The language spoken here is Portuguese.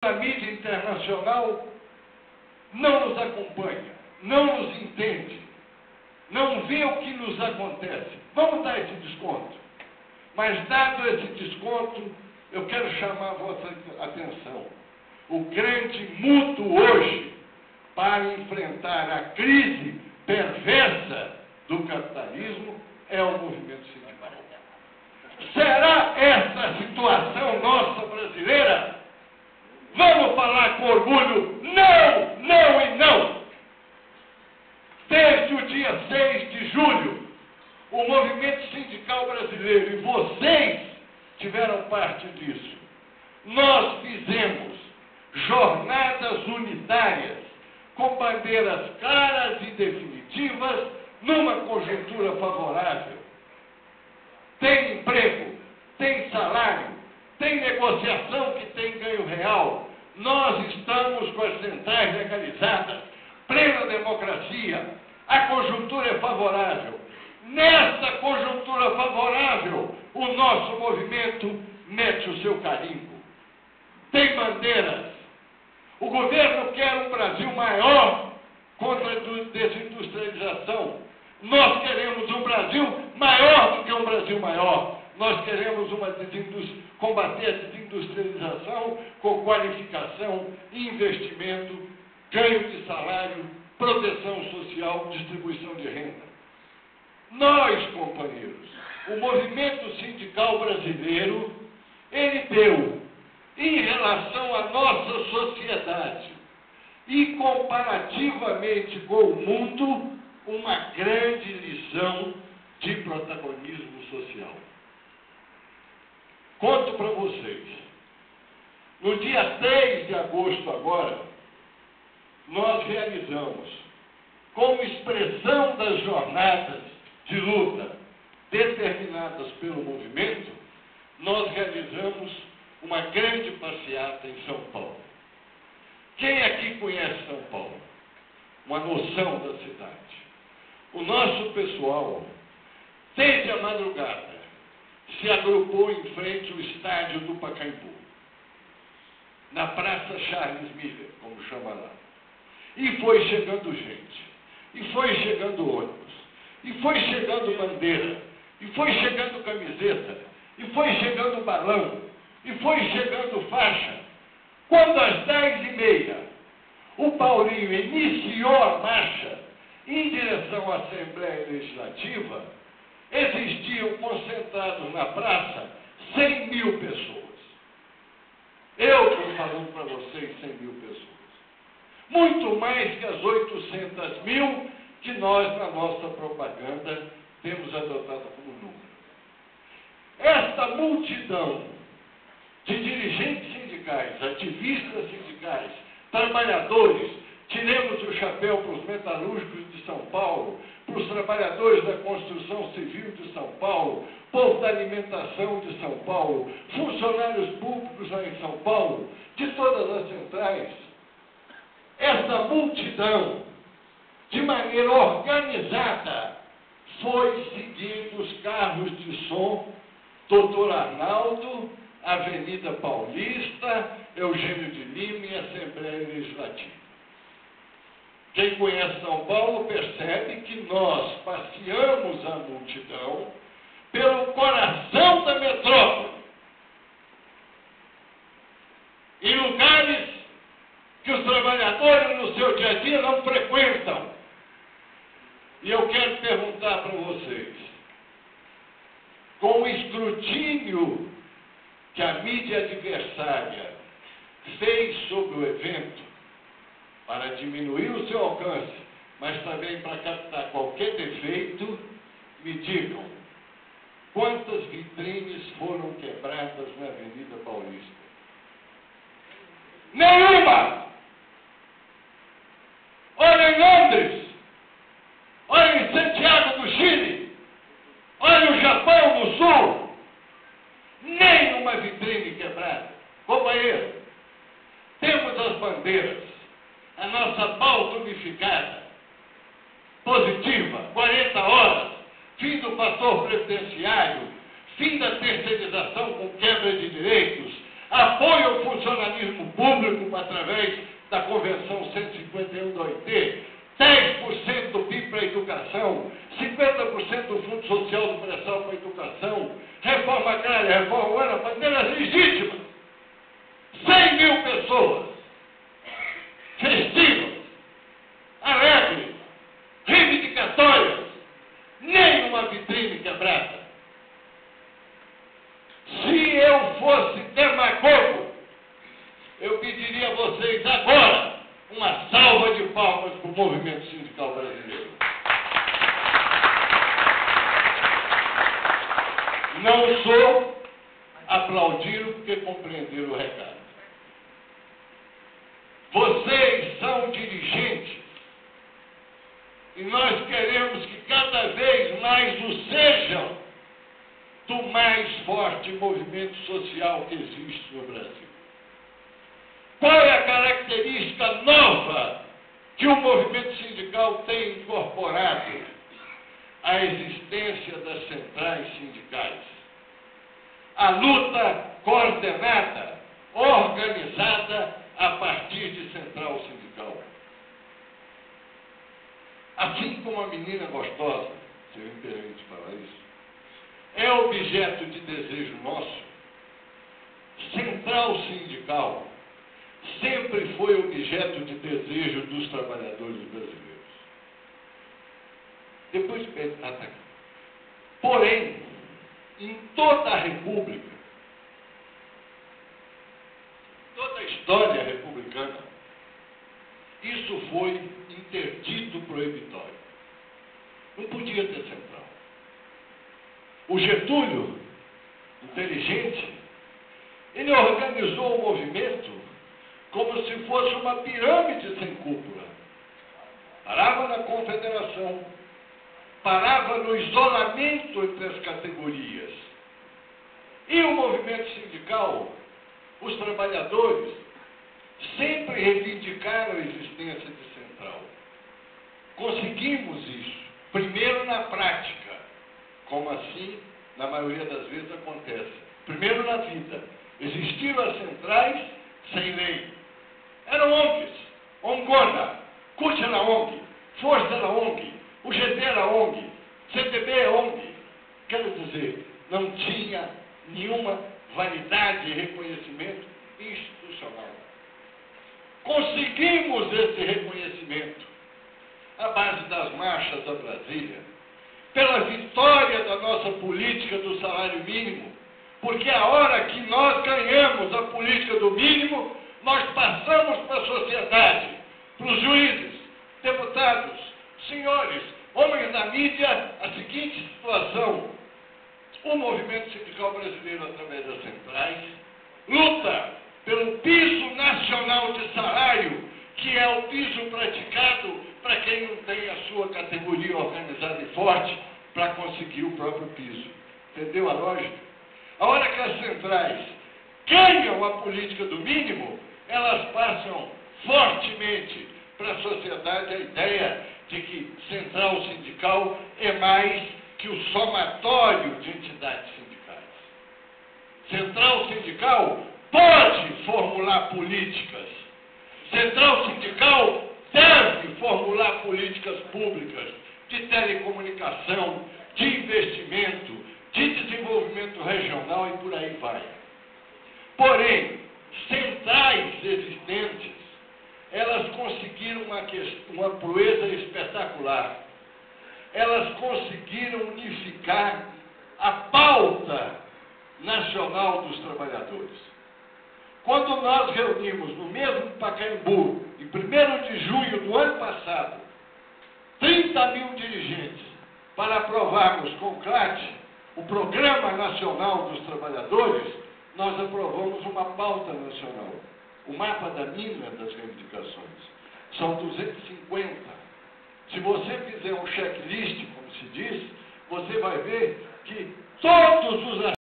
A mídia internacional não nos acompanha, não nos entende, não vê o que nos acontece. Vamos dar esse desconto. Mas, dado esse desconto, eu quero chamar a vossa atenção. O grande mútuo hoje para enfrentar a crise perversa do capitalismo é o movimento sindical. Será essa a situação nossa brasileira? Vamos falar com orgulho, não, não e não. Desde o dia 6 de julho, o movimento sindical brasileiro, e vocês tiveram parte disso, nós fizemos jornadas unitárias, com bandeiras claras e definitivas, numa conjuntura favorável. Tem emprego, tem salário, tem negociação que tem ganho real. Nós estamos com as centrais legalizadas, plena democracia. A conjuntura é favorável. Nessa conjuntura favorável, o nosso movimento mete o seu carimbo. Tem bandeiras. O governo quer um Brasil maior contra a desindustrialização. Nós queremos um Brasil maior do que um Brasil maior. Nós queremos combater a desindustrialização com qualificação, investimento, ganho de salário, proteção social, distribuição de renda. Nós, companheiros, o movimento sindical brasileiro, ele deu, em relação à nossa sociedade e comparativamente com o mundo, uma grande lição de protagonismo social. Conto para vocês. No dia 3 de agosto agora, nós realizamos, como expressão das jornadas de luta determinadas pelo movimento, nós realizamos uma grande passeata em São Paulo. Quem aqui conhece São Paulo? Uma noção da cidade. O nosso pessoal, desde a madrugada, se agrupou em frente ao estádio do Pacaembu, na Praça Charles Miller, como chama lá. E foi chegando gente, e foi chegando ônibus, e foi chegando bandeira, e foi chegando camiseta, e foi chegando balão, e foi chegando faixa. Quando às 10h30, o Paulinho iniciou a marcha em direção à Assembleia Legislativa, existiam concentrados na praça 100 mil pessoas. Eu estou falando para vocês 100 mil pessoas. Muito mais que as 800 mil que nós, na nossa propaganda, temos adotado como número. Esta multidão de dirigentes sindicais, ativistas sindicais, trabalhadores, tiremos o chapéu para os metalúrgicos de São Paulo, para os trabalhadores da construção civil de São Paulo, povo da alimentação de São Paulo, funcionários públicos lá em São Paulo, de todas as centrais. Essa multidão, de maneira organizada, foi seguindo os carros de som Doutor Arnaldo, Avenida Paulista, Eugênio de Lima e Assembleia Legislativa. Quem conhece São Paulo percebe que nós passeamos a multidão pelo coração da metrópole, em lugares que os trabalhadores no seu dia a dia não frequentam. E eu quero perguntar para vocês, com o escrutínio que a mídia adversária fez sobre o evento, para diminuir o seu alcance, mas também para captar qualquer defeito, me digam, quantas vitrines foram quebradas na Avenida Paulista? Nenhuma! Olha em Londres, olha em Santiago do Chile, olha o Japão do Sul, nem uma vitrine quebrada. Companheiro, temos as bandeiras, a nossa pauta unificada, positiva, 40 horas, fim do fator previdenciário, fim da terceirização com quebra de direitos, apoio ao funcionalismo público através da Convenção 151 da OIT, 10% do PIB para a educação, 50% do Fundo Social do Pré-Sal para a educação, reforma agrária, reforma urbana, bandeiras legítimas, 100 mil pessoas, festivas, alegres, reivindicatórias, nem uma vitrine quebrada. Se eu fosse demagogo, eu pediria a vocês agora uma salva de palmas para o movimento sindical brasileiro. Não sou, aplaudiram porque compreenderam o recado. Vocês são dirigentes e nós queremos que cada vez mais o sejam do mais forte movimento social que existe no Brasil. Qual é a característica nova que o movimento sindical tem incorporado à existência das centrais sindicais? A luta coordenada, organizada a partir de central sindical. Assim como a menina gostosa, se me permite falar isso, é objeto de desejo nosso, central sindical sempre foi objeto de desejo dos trabalhadores brasileiros. Depois, porém, em toda a República, toda a história republicana, isso foi interdito proibitório. Não podia ter central. O Getúlio, inteligente, ele organizou o movimento como se fosse uma pirâmide sem cúpula. Parava na confederação, parava no isolamento entre as categorias. E o movimento sindical, os trabalhadores, sempre reivindicaram a existência de central. Conseguimos isso, primeiro na prática, como assim, na maioria das vezes, acontece. Primeiro na vida. Existiram as centrais sem lei. Eram ONGs, ONGONA, CUT era ONG, Força era ONG, o GT era ONG, CTB é ONG. Quero dizer, não tinha nenhuma validade e reconhecimento institucional. Conseguimos esse reconhecimento à base das marchas a Brasília, pela vitória da nossa política do salário mínimo, porque a hora que nós ganhamos a política do mínimo, nós passamos para a sociedade, para os juízes, deputados, senhores, homens da mídia, a seguinte situação: o movimento sindical brasileiro, através das centrais, luta pelo piso nacional de salário, que é o piso praticado para quem não tem a sua categoria organizada e forte para conseguir o próprio piso. Entendeu a lógica? A hora que as centrais ganham a política do mínimo, elas passam fortemente para a sociedade a ideia de que central sindical é mais que o somatório de entidades sindicais. Central sindical pode formular políticas. Central sindical deve formular políticas públicas de telecomunicação, de investimento, de desenvolvimento regional e por aí vai. Porém, centrais existentes, elas conseguiram uma proeza espetacular. Elas conseguiram unificar a pauta nacional dos trabalhadores. Quando nós reunimos no mesmo Pacaembu, em 1º de junho do ano passado, 30 mil dirigentes para aprovarmos com o CLAT o Programa Nacional dos Trabalhadores, nós aprovamos uma pauta nacional, o mapa da mina das reivindicações. São 250. Se você fizer um checklist, como se diz, você vai ver que todos os